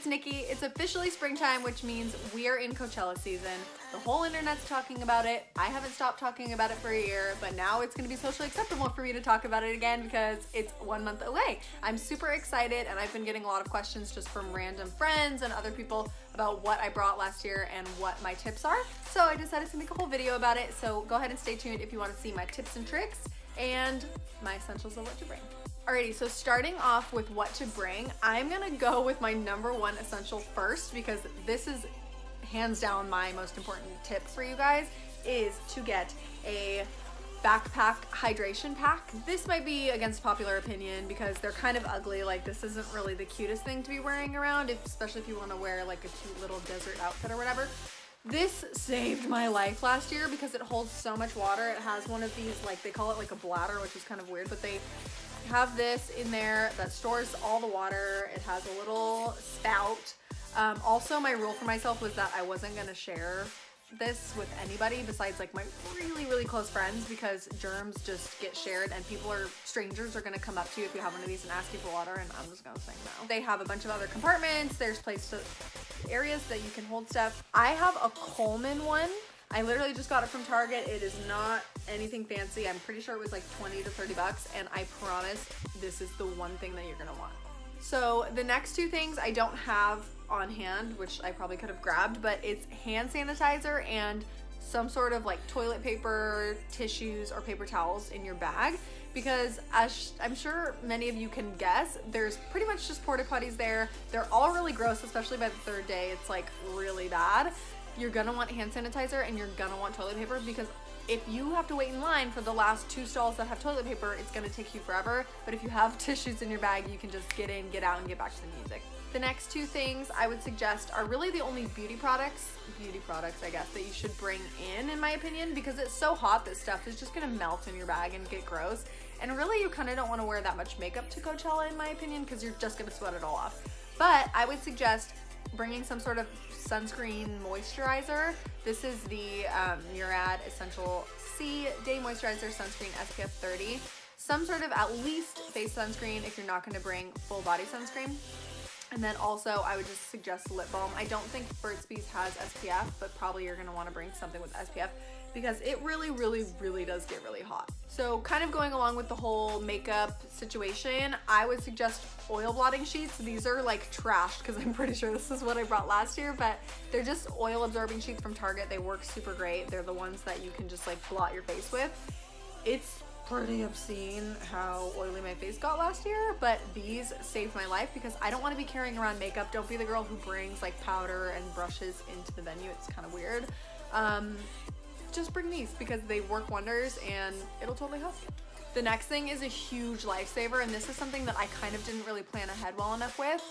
Nikki. It's officially springtime, which means we are in Coachella season. The whole internet's talking about it. I haven't stopped talking about it for a year, but now it's gonna be socially acceptable for me to talk about it again because it's 1 month away. I'm super excited, and I've been getting a lot of questions just from random friends and other people about what I brought last year and what my tips are. So I decided to make a whole video about it. So go ahead and stay tuned if you want to see my tips and tricks and my essentials of what to bring. Alrighty, so starting off with what to bring, I'm gonna go with my #1 essential first because this is hands down my most important tip for you guys, is to get a backpack hydration pack. This might be against popular opinion because they're kind of ugly. Like, this isn't really the cutest thing to be wearing around, especially if you want to wear like a cute little desert outfit or whatever. This saved my life last year because it holds so much water. It has one of these, like, they call it like a bladder, which is kind of weird, but they have this in there that stores all the water. It has a little spout. Also, my rule for myself was that I wasn't gonna share this with anybody besides like my really close friends because germs just get shared and strangers are gonna come up to you if you have one of these and ask you for water, and I'm just gonna say no. They have a bunch of other compartments. There's areas that you can hold stuff. I have a Coleman one. I literally just got it from Target. It is not anything fancy. I'm pretty sure it was like 20 to 30 bucks, and I promise this is the one thing that you're gonna want. So the next two things I don't have on hand, which I probably could have grabbed, but it's hand sanitizer and some sort of like toilet paper, tissues, or paper towels in your bag, because as I'm sure many of you can guess, there's pretty much just porta potties there. They're all really gross, especially by the third day. It's like really bad. You're gonna want hand sanitizer and you're gonna want toilet paper, because if you have to wait in line for the last 2 stalls that have toilet paper, it's gonna take you forever. But if you have tissues in your bag, you can just get in, get out, and get back to the music. The next two things I would suggest are really the only beauty products, I guess, that you should bring in my opinion, because it's so hot that stuff is just gonna melt in your bag and get gross. And really, you kind of don't want to wear that much makeup to Coachella in my opinion, because you're just gonna sweat it all off. But I would suggest bringing some sort of sunscreen moisturizer. This is the Murad Essential C Day Moisturizer Sunscreen SPF 30. Some sort of at least face sunscreen if you're not going to bring full body sunscreen. And then also I would just suggest lip balm. I don't think Burt's Bees has SPF, but probably you're going to want to bring something with SPF because it really does get really hot. So kind of going along with the whole makeup situation, I would suggest oil blotting sheets. These are like trashed because I'm pretty sure this is what I brought last year, but they're just oil absorbing sheets from Target. They work super great. They're the ones that you can just like blot your face with. It's pretty obscene how oily my face got last year, but these saved my life because I don't want to be carrying around makeup. Don't be the girl who brings like powder and brushes into the venue. It's kind of weird. Just bring these because they work wonders and it'll totally help you. The next thing is a huge lifesaver, and this is something that I kind of didn't really plan ahead well enough with,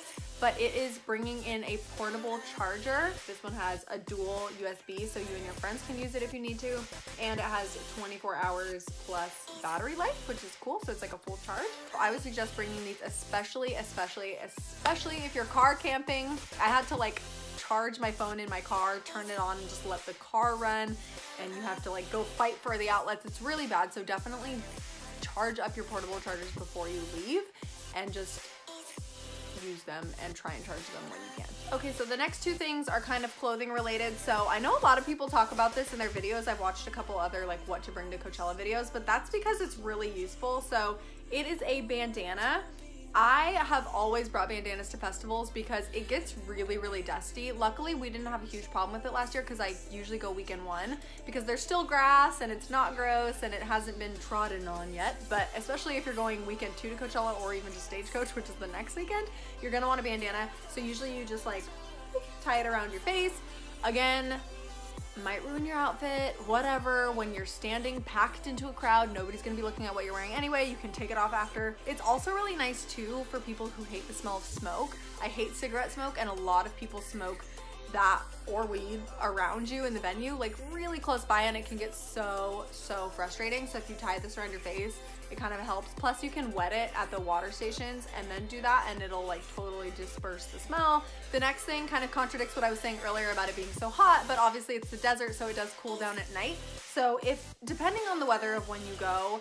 but it is bringing in a portable charger. This one has a dual USB, so you and your friends can use it if you need to, and it has 24 hours plus battery life, which is cool, so it's like a full charge. I would suggest bringing these especially if you're car camping. I had to like charge my phone in my car, turn it on, and just let the car run, and you have to like go fight for the outlets. It's really bad, so definitely charge up your portable chargers before you leave and just use them and try and charge them when you can. Okay, so the next two things are kind of clothing related. So I know a lot of people talk about this in their videos. I've watched a couple other like what to bring to Coachella videos, but that's because it's really useful. So it is a bandana. I have always brought bandanas to festivals because it gets really dusty. Luckily, we didn't have a huge problem with it last year because I usually go weekend 1 because there's still grass and it's not gross and it hasn't been trodden on yet. But especially if you're going weekend 2 to Coachella or even just Stagecoach, which is the next weekend, you're gonna want a bandana. So usually you just like tie it around your face. Again, might ruin your outfit, whatever. When you're standing packed into a crowd, nobody's gonna be looking at what you're wearing anyway. You can take it off after. It's also really nice too for people who hate the smell of smoke. I hate cigarette smoke, and a lot of people smoke that or weed around you in the venue, like really close by, and it can get so frustrating. So if you tie this around your face, it kind of helps. Plus you can wet it at the water stations and then do that, and it'll like totally disperse the smell. The next thing kind of contradicts what I was saying earlier about it being so hot, but obviously it's the desert, so it does cool down at night. So if, depending on the weather of when you go,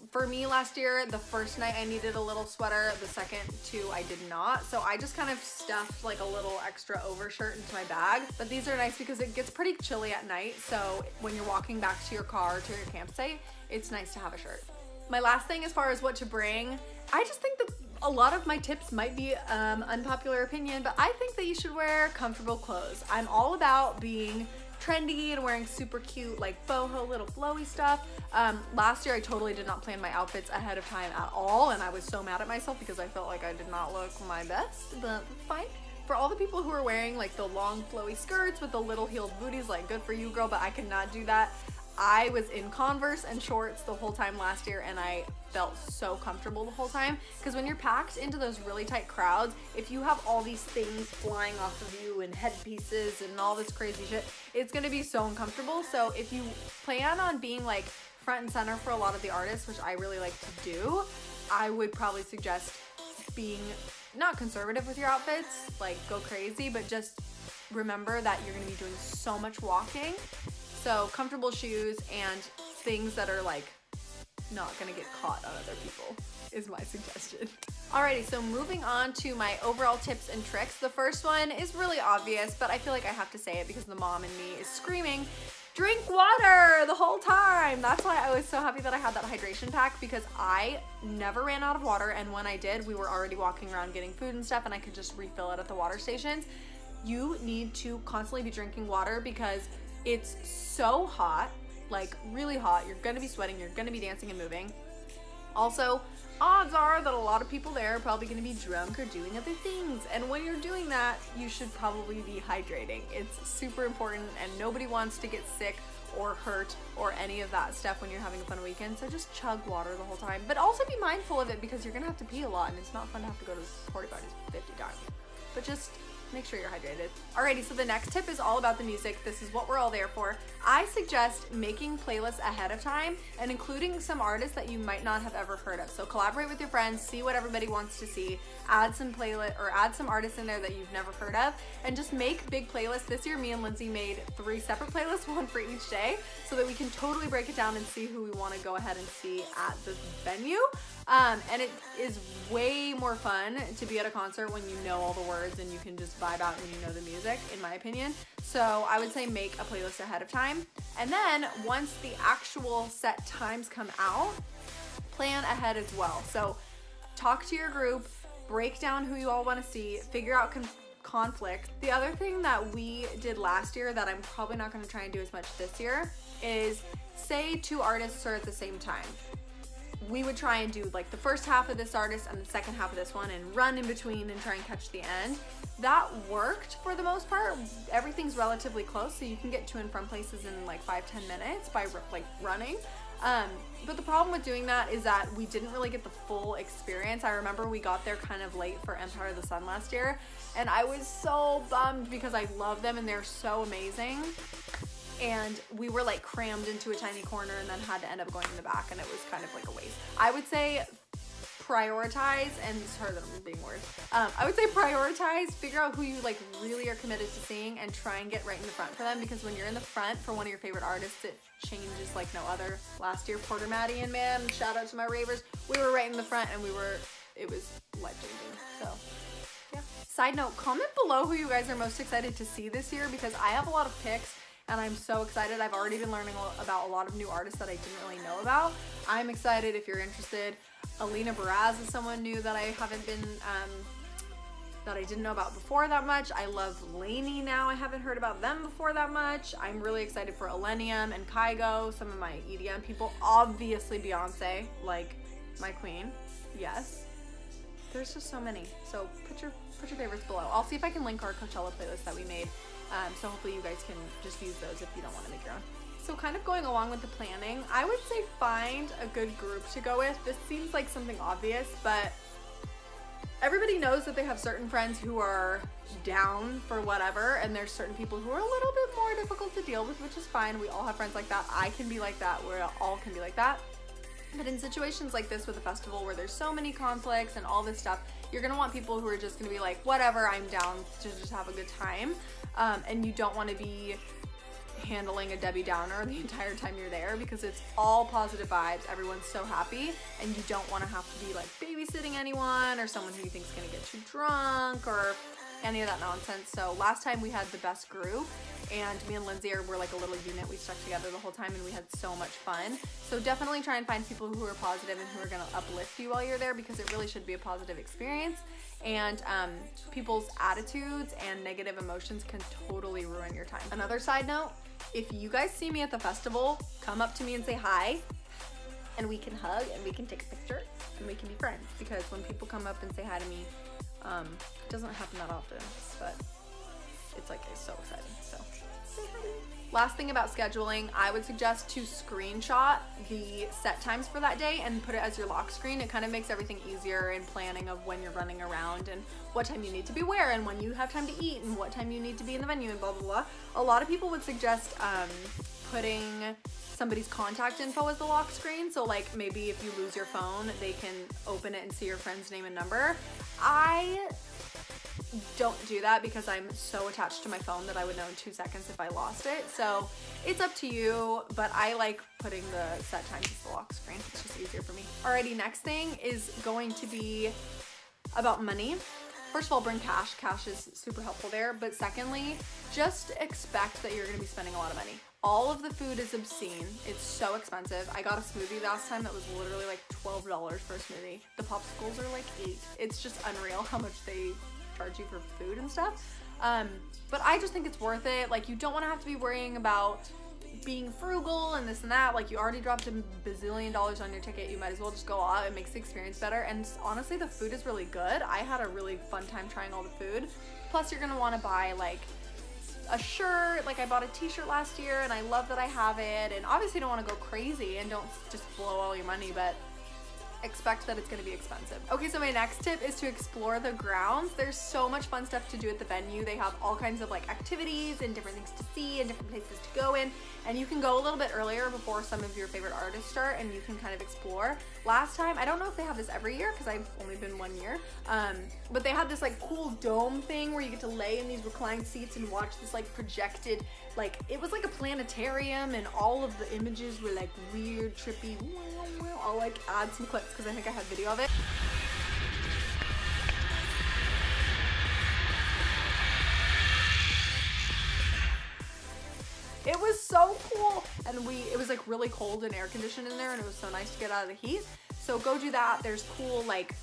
For me last year, the first night I needed a little sweater, the second two I did not. So I just kind of stuffed like a little extra overshirt into my bag. But these are nice because it gets pretty chilly at night. So when you're walking back to your car, to your campsite, it's nice to have a shirt. My last thing as far as what to bring, I just think that a lot of my tips might be unpopular opinion, but I think that you should wear comfortable clothes. I'm all about being trendy and wearing super cute like boho little flowy stuff. Last year I totally did not plan my outfits ahead of time at all, and I was so mad at myself because I felt like I did not look my best, but fine. For all the people who are wearing like the long flowy skirts with the little heeled booties, like good for you girl, but I could not do that. I was in Converse and shorts the whole time last year, and I felt so comfortable the whole time, because when you're packed into those really tight crowds, if you have all these things flying off of you and headpieces and all this crazy shit, it's gonna be so uncomfortable. So if you plan on being like front and center for a lot of the artists, which I really like to do, I would probably suggest being not conservative with your outfits, like go crazy, but just remember that you're gonna be doing so much walking. So comfortable shoes and things that are like not gonna get caught on other people is my suggestion. Alrighty, so moving on to my overall tips and tricks. The first one is really obvious, but I feel like I have to say it because the mom in me is screaming, drink water the whole time. That's why I was so happy that I had that hydration pack, because I never ran out of water, and when I did, we were already walking around getting food and stuff, and I could just refill it at the water stations. You need to constantly be drinking water because it's so hot, like really hot. You're gonna be sweating, you're gonna be dancing and moving. Also, odds are that a lot of people there are probably gonna be drunk or doing other things. And when you're doing that, you should probably be hydrating. It's super important, and nobody wants to get sick or hurt or any of that stuff when you're having a fun weekend. So just chug water the whole time, but also be mindful of it because you're gonna have to pee a lot, and it's not fun to have to go to porta potties 50 times. But just make sure you're hydrated. Alrighty, so the next tip is all about the music. This is what we're all there for. I suggest making playlists ahead of time and including some artists that you might not have ever heard of. So collaborate with your friends, see what everybody wants to see, add some artists in there that you've never heard of, and just make big playlists. This year, me and Lindsay made 3 separate playlists, one for each day, so that we can totally break it down and see who we want to go ahead and see at the venue. And it is way more fun to be at a concert when you know all the words and you can just vibe out and you know the music, in my opinion. So I would say make a playlist ahead of time. And then once the actual set times come out, plan ahead as well. So talk to your group, break down who you all want to see, figure out conflict. The other thing that we did last year that I'm probably not going to try and do as much this year is say 2 artists are at the same time. We would try and do like the first half of this artist and the second half of this one and run in between and try and catch the end. That worked for the most part. Everything's relatively close, so you can get to and from places in like 5-10 minutes by like running. But the problem with doing that is that we didn't really get the full experience. I remember we got there kind of late for Empire of the Sun last year, and I was so bummed because I love them and they're so amazing. And we were like crammed into a tiny corner and then had to end up going in the back, and it was kind of like a waste. I would say prioritize, and sorry that I'm being weird. I would say prioritize, figure out who you like really are committed to seeing and try and get right in the front for them, because when you're in the front for one of your favorite artists, it changes like no other. Last year, Porter Maddie and man, shout out to my ravers, we were right in the front and it was life-changing, so. Yeah. Side note, comment below who you guys are most excited to see this year, because I have a lot of picks and I'm so excited. I've already been learning about a lot of new artists that I didn't really know about. I'm excited if you're interested. Alina Baraz is someone new that I haven't been, that I didn't know about before that much. I love Lainey now. I haven't heard about them before that much. I'm really excited for Illenium and Kygo, some of my EDM people. Obviously Beyonce, like my queen, yes. There's just so many. So put your favorites below. I'll see if I can link our Coachella playlist that we made. So hopefully you guys can just use those if you don't want to make your own. So kind of going along with the planning, I would say find a good group to go with. This seems like something obvious, but everybody knows that they have certain friends who are down for whatever, and there's certain people who are a little bit more difficult to deal with, which is fine. We all have friends like that. I can be like that. We all can be like that. But in situations like this with a festival where there's so many conflicts and all this stuff, you're gonna want people who are just gonna be like, whatever, I'm down to just have a good time. And you don't want to be handling a Debbie Downer the entire time you're there, because it's all positive vibes. Everyone's so happy, and you don't want to have to be like babysitting anyone or someone who you think is gonna get you drunk or any of that nonsense. So last time we had the best group, and me and Lindsay were like a little unit. We stuck together the whole time and we had so much fun. So definitely try and find people who are positive and who are gonna uplift you while you're there, because it really should be a positive experience. And people's attitudes and negative emotions can totally ruin your time. Another side note, if you guys see me at the festival, come up to me and say hi, and we can hug and we can take a picture and we can be friends, because when people come up and say hi to me, it doesn't happen that often, but it's like, it's so exciting. So say hi. Last thing about scheduling, I would suggest to screenshot the set times for that day and put it as your lock screen. It kind of makes everything easier in planning of when you're running around and what time you need to be where and when you have time to eat and what time you need to be in the venue and blah, blah, blah. A lot of people would suggest putting somebody's contact info as the lock screen. So like maybe if you lose your phone, they can open it and see your friend's name and number. I don't do that because I'm so attached to my phone that I would know in 2 seconds if I lost it. So it's up to you, but I like putting the set times as the lock screen. It's just easier for me. Alrighty, next thing is going to be about money. First of all, bring cash. Cash is super helpful there. But secondly, just expect that you're gonna be spending a lot of money. All of the food is obscene. It's so expensive. I got a smoothie last time that was literally like $12 for a smoothie. The popsicles are like $8. It's just unreal how much they charge you for food and stuff. But I just think it's worth it. Like, you don't want to have to be worrying about being frugal and this and that. Like, you already dropped a bazillion dollars on your ticket. You might as well just go out. It makes the experience better. And honestly, the food is really good. I had a really fun time trying all the food. Plus, you're gonna want to buy like a shirt. Like, I bought a t-shirt last year and I love that I have it. And obviously you don't want to go crazy and don't just blow all your money, but expect that it's going to be expensive. Okay, so my next tip is to explore the grounds. There's so much fun stuff to do at the venue. They have all kinds of like activities and different things to see and different places to go in, and you can go a little bit earlier before some of your favorite artists start, and you can kind of explore. Last time, I don't know if they have this every year because I've only been 1 year, but they had this like cool dome thing where you get to lay in these reclined seats and watch this like projected, like it was like a planetarium, and all of the images were like weird, trippy. I'll like add some clips because I think I have video of it. It was so cool, and it was like really cold and air conditioned in there, and it was so nice to get out of the heat. So go do that. There's cool like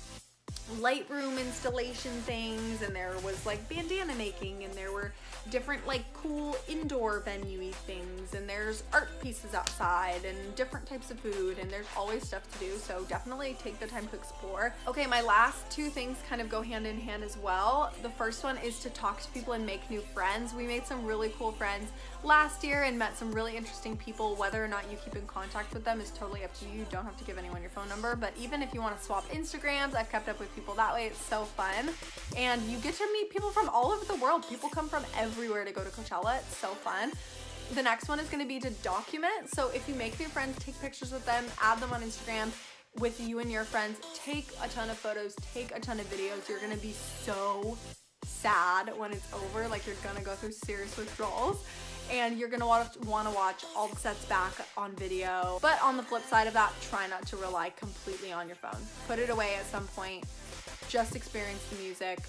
Lightroom installation things, and there was like bandana making, and there were different like cool indoor venue-y things, and there's art pieces outside and different types of food, and there's always stuff to do. So definitely take the time to explore. Okay, my last two things kind of go hand in hand as well. The first one is to talk to people and make new friends. We made some really cool friends last year and met some really interesting people. Whether or not you keep in contact with them is totally up to you. You don't have to give anyone your phone number, but even if you want to swap Instagrams, I've kept up with people that way. It's so fun, and you get to meet people from all over the world. People come from everywhere to go to Coachella. It's so fun. The next one is going to be to document. So if you make new friends, take pictures with them, add them on Instagram with you and your friends. Take a ton of photos, take a ton of videos. You're going to be so sad when it's over. Like, you're going to go through serious withdrawals, and you're gonna want to watch all the sets back on video. But on the flip side of that, try not to rely completely on your phone. Put it away at some point. Just experience the music.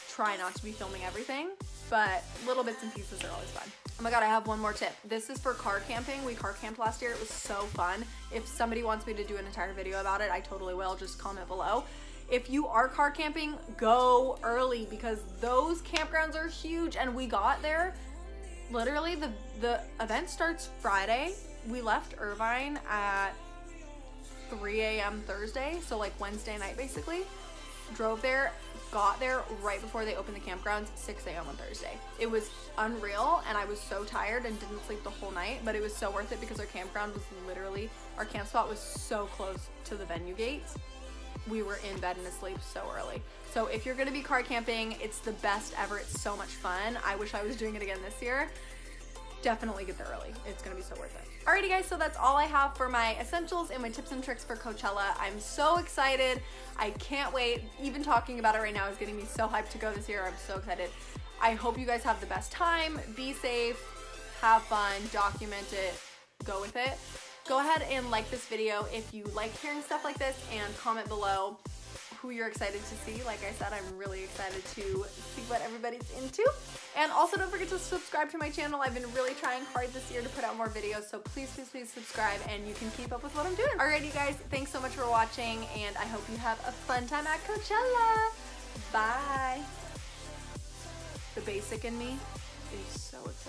Try not to be filming everything, but little bits and pieces are always fun. Oh my god, I have one more tip. This is for car camping. We car camped last year. It was so fun. If somebody wants me to do an entire video about it, I totally will. Just comment below. If you are car camping, go early, because those campgrounds are huge, and we got there. Literally, the event starts Friday. We left Irvine at 3 a.m. Thursday, so like Wednesday night basically. Drove there, got there right before they opened the campgrounds, 6 a.m. on Thursday. It was unreal, and I was so tired and didn't sleep the whole night, but it was so worth it because our campground was literally, our camp spot was so close to the venue gates. We were in bed and asleep so early. So if you're gonna be car camping, it's the best ever. It's so much fun. I wish I was doing it again this year. Definitely get there early. It's gonna be so worth it. Alrighty guys, so that's all I have for my essentials and my tips and tricks for Coachella. I'm so excited. I can't wait. Even talking about it right now is getting me so hyped to go this year. I'm so excited. I hope you guys have the best time. Be safe. have fun, document it, go with it. Go ahead and like this video if you like hearing stuff like this, and comment below who you're excited to see. Like I said, I'm really excited to see what everybody's into. And also don't forget to subscribe to my channel. I've been really trying hard this year to put out more videos, so please, please, please subscribe and you can keep up with what I'm doing. Alright, you guys, thanks so much for watching, and I hope you have a fun time at Coachella. Bye. The basic in me is so excited.